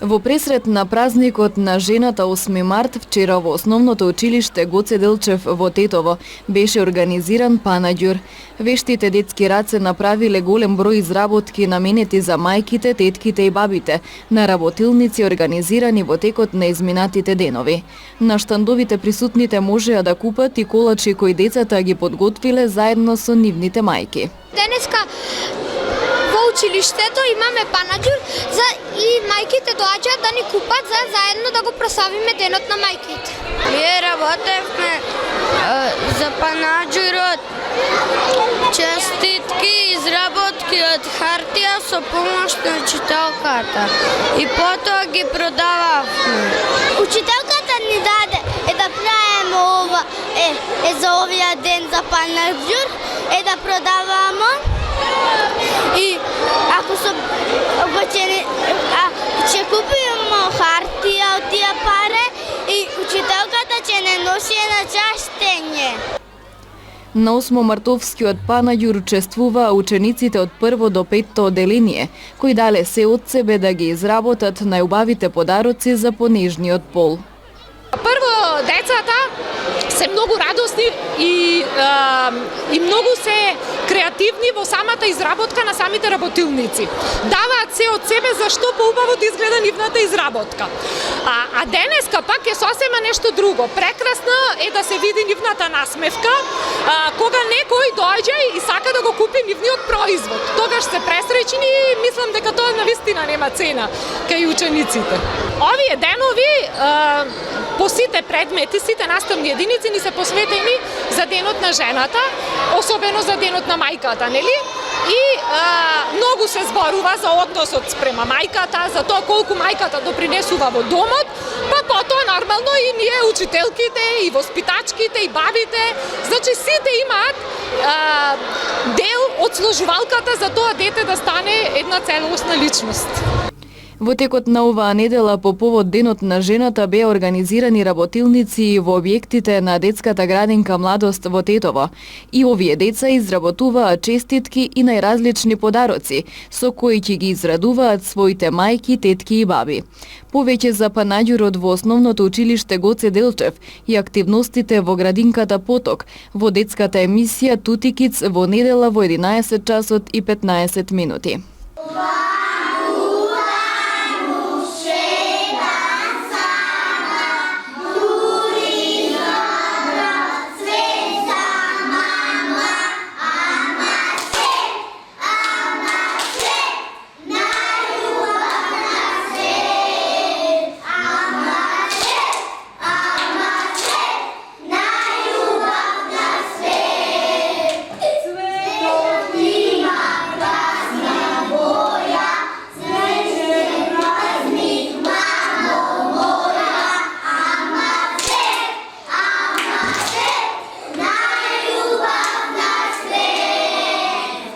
Во пресрет на празникот на жената 8 март вчера во основното училиште Гоце Делчев во Тетово беше организиран панаѓур. Вештите детски раце направиле голем број изработки наменети за мајките, тетките и бабите на работилници организирани во текот на изминатите денови. На штандовите присутните можеа да купат и колачи кои децата ги подготвиле заедно со нивните мајки. Денеска во училиштето имаме панаѓур и мајките доаѓаат да ни купат за заедно да го прославиме денот на мајките. Ние работевме за панаѓурот, честитки, изработки од хартија со помош на учителката и потоа ги продававме. Учителката ни даде да правиме ова за овој ден за панаѓур да продаваме и ако ќе купиме хартија од тие пари и учителката ќе не носи на чаштење. На 8 мартовскиот панаѓур учествуваа учениците од 1 до 5 одделение, кои дале се од себе да ги изработат најубавите подароци за понежниот пол. Прво, децата се многу радосни и многу се креативни во самата изработка на самите работилници. Даваат се од себе за што поубаво да изгледа нивната изработка. А денеска пак е сосема нешто друго. Прекрасно е да се види нивната насмевка, кога некој доаѓа и сака да го купи нивниот производ. Тогаш се пресреќни и мислам дека тоа навистина нема цена кај учениците. Овие денови по сите предмети, сите наставни единици ни се посветени за денот на жената, особено за денот на мајката, нели? И многу се зборува за односот спрема мајката, за тоа колку мајката допринесува во домот, па потоа нормално и ние учителките, и воспитачките, и бабите, значи сите имаат дел од сложувалката за тоа дете да стане една целосна личност. Во текот на оваа недела по повод Денот на жената беа организирани работилници во објектите на детската градинка Младост во Тетово. И овие деца изработуваа честитки и најразлични подароци, со кои ќе ги израдуваат своите мајки, тетки и баби. Повеќе за панаѓурот во основното училиште Гоце Делчев и активностите во градинката Поток во детската емисија Тути Кидс во недела во 11 часот и 15 минути.